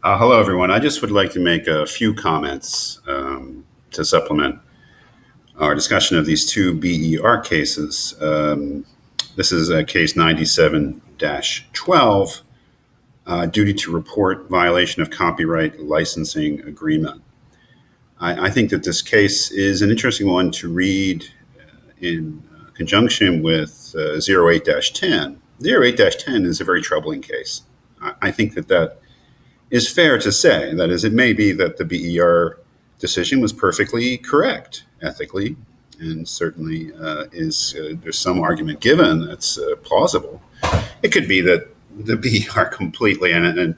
Hello, everyone. I just would like to make a few comments to supplement our discussion of these two BER cases. This is case 97-12, duty to report violation of copyright licensing agreement. I think that this case is an interesting one to read in conjunction with 08-10. 08-10 is a very troubling case. I think that is fair to say. That is, it may be that the BER decision was perfectly correct ethically, and certainly there's some argument given that's plausible. It could be that the BER completely, and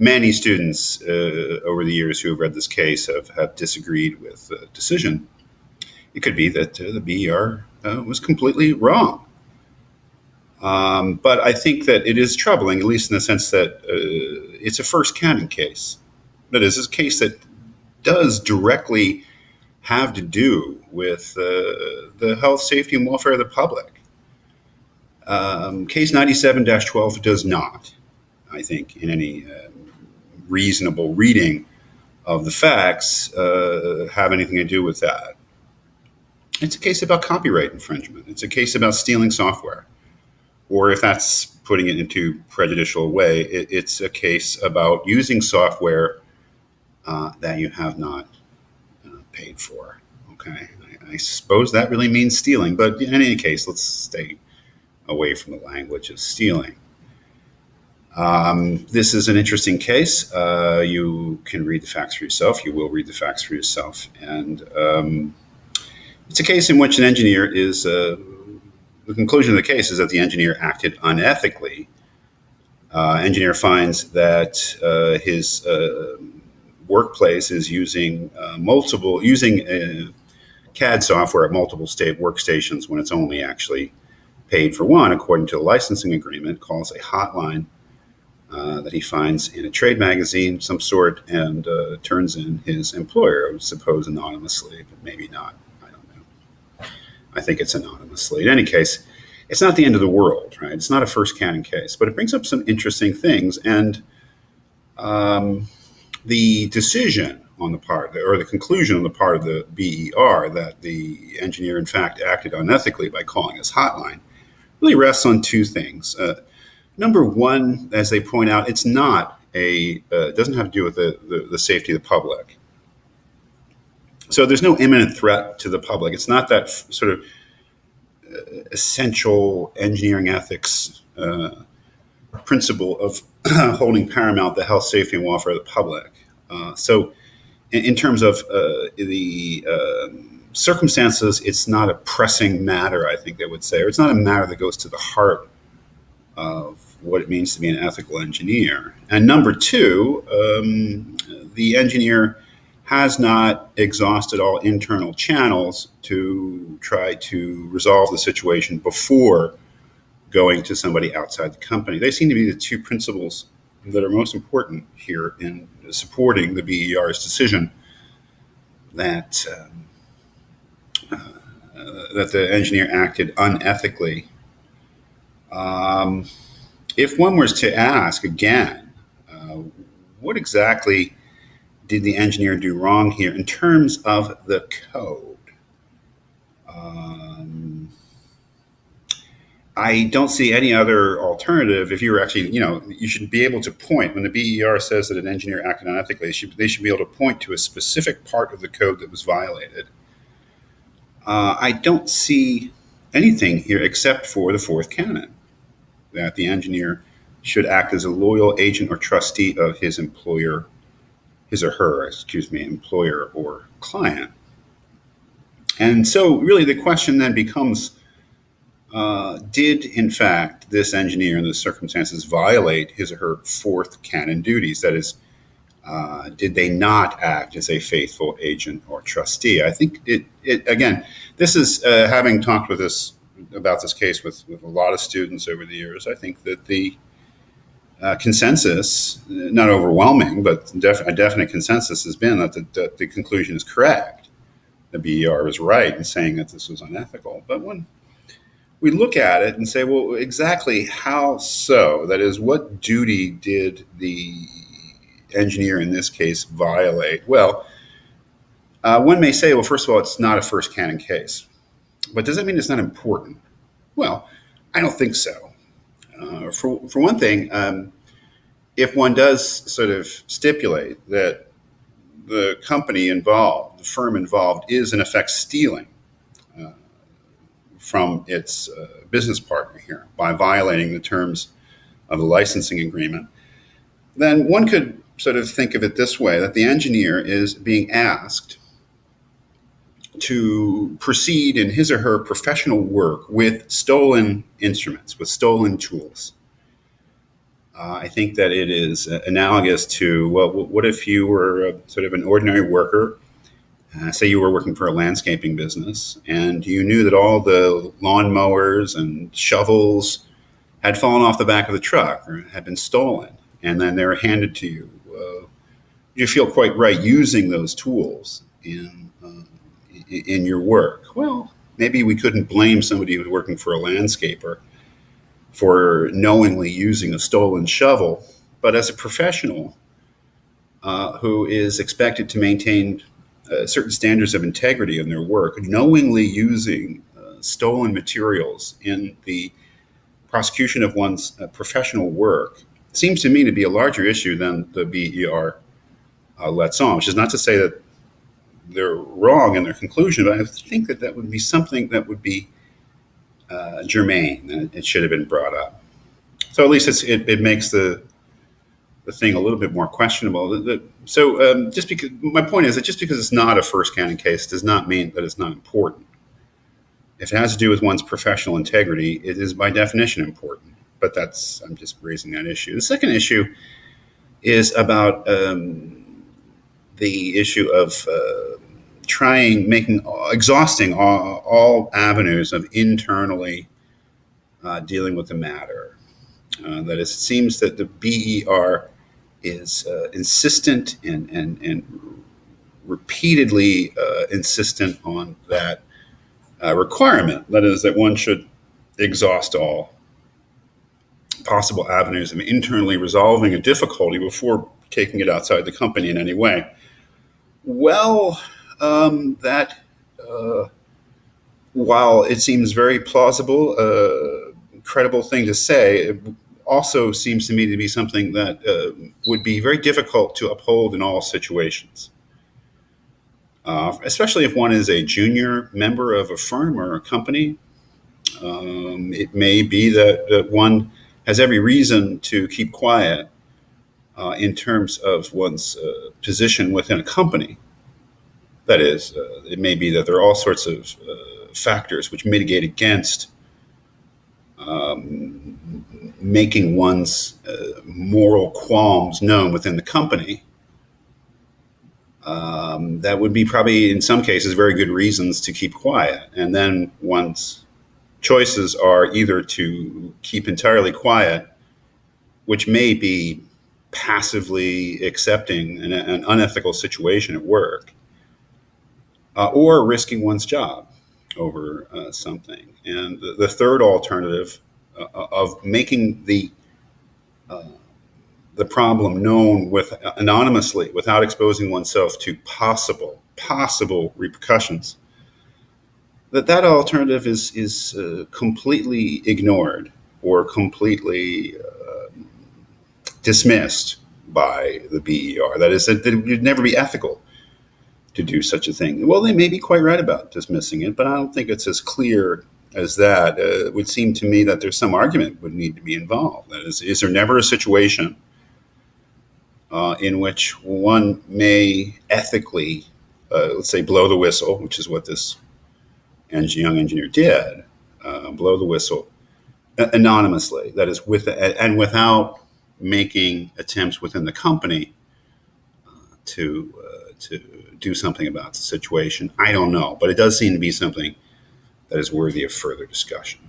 many students over the years who have read this case have disagreed with the decision. It could be that the BER was completely wrong. But I think that it is troubling, at least in the sense that it's a first canon case. That is, it's a case that does directly have to do with the health, safety, and welfare of the public. Case 97-12 does not, I think, in any reasonable reading of the facts, have anything to do with that. It's a case about copyright infringement. It's a case about stealing software. Or if that's putting it into prejudicial way, it's a case about using software that you have not paid for. Okay, I suppose that really means stealing, but in any case, let's stay away from the language of stealing. This is an interesting case. You can read the facts for yourself. You will read the facts for yourself. And it's a case in which an engineer is... the conclusion of the case is that the engineer acted unethically. Engineer finds that his workplace is using CAD software at multiple state workstations when it's only actually paid for one, according to the licensing agreement. Calls a hotline that he finds in a trade magazine of some sort, and turns in his employer, I would suppose anonymously, but maybe not. I think it's anonymously. In any case, it's not the end of the world, right? It's not a first canon case, but it brings up some interesting things. And the decision on the part, or the conclusion on the part of the BER that the engineer, in fact, acted unethically by calling his hotline really rests on two things. Number one, as they point out, it's not it doesn't have to do with the safety of the public. So there's no imminent threat to the public. It's not that sort of essential engineering ethics principle of holding paramount the health, safety, and welfare of the public. So in terms of the circumstances, it's not a pressing matter, I think they would say, or it's not a matter that goes to the heart of what it means to be an ethical engineer. And number two, the engineer has not exhausted all internal channels to try to resolve the situation before going to somebody outside the company. They seem to be the two principles that are most important here in supporting the BER's decision that that the engineer acted unethically. If one was to ask again, what exactly did the engineer do wrong here in terms of the code? I don't see any other alternative. If you were actually, you should be able to point, when the BER says that an engineer acted unethically, they should be able to point to a specific part of the code that was violated. I don't see anything here except for the fourth canon, that the engineer should act as a loyal agent or trustee of his employer, employer or client. And so really the question then becomes, did in fact this engineer in the circumstances violate his or her fourth canon duties? That is, did they not act as a faithful agent or trustee? I think it again, this is having talked about this case with a lot of students over the years. I think that the consensus, not overwhelming, but a definite consensus has been that the conclusion is correct. The BER was right in saying that this was unethical. But when we look at it and say, well, exactly how so? That is, what duty did the engineer in this case violate? Well, one may say, well, first of all, it's not a first canon case. But does that mean it's not important? Well, I don't think so. For one thing, if one does sort of stipulate that the company involved, the firm involved, is in effect stealing from its business partner here by violating the terms of the licensing agreement, then one could sort of think of it this way, that the engineer is being asked to proceed in his or her professional work with stolen instruments, with stolen tools. I think that it is analogous to, well, what if you were sort of an ordinary worker, say you were working for a landscaping business, and you knew that all the lawnmowers and shovels had fallen off the back of the truck or had been stolen, and then they were handed to you. You feel quite right using those tools in your work. Well, maybe we couldn't blame somebody who's working for a landscaper for knowingly using a stolen shovel, but as a professional who is expected to maintain certain standards of integrity in their work, knowingly using stolen materials in the prosecution of one's professional work seems to me to be a larger issue than the BER lets on, which is not to say that they're wrong in their conclusion, but I think that that would be something that would be germane, and it should have been brought up. So at least it makes the thing a little bit more questionable. So just because my point is that just because it's not a first canon case does not mean that it's not important. If it has to do with one's professional integrity, it is by definition important. But I'm just raising that issue. The second issue is about the issue of exhausting all avenues of internally dealing with the matter. That is, it seems that the BER is insistent and repeatedly insistent on that requirement. That is, that one should exhaust all possible avenues of internally resolving a difficulty before taking it outside the company in any way. Well, that while it seems very plausible, credible thing to say, it also seems to me to be something that would be very difficult to uphold in all situations. Especially if one is a junior member of a firm or a company. It may be that one has every reason to keep quiet in terms of one's position within a company. That is, it may be that there are all sorts of factors which mitigate against making one's moral qualms known within the company. That would be probably, in some cases, very good reasons to keep quiet. And then one's choices are either to keep entirely quiet, which may be passively accepting an unethical situation at work, or risking one's job over something. And the third alternative of making the problem known anonymously without exposing oneself to possible repercussions, that alternative is completely ignored or completely dismissed by the BER. That is, that it would never be ethical to do such a thing. Well, they may be quite right about dismissing it, but I don't think it's as clear as that. It would seem to me that there's some argument would need to be involved. That is there never a situation in which one may ethically, let's say, blow the whistle, which is what this young engineer did, blow the whistle anonymously, that is, and without making attempts within the company to do something about the situation. I don't know, but it does seem to be something that is worthy of further discussion.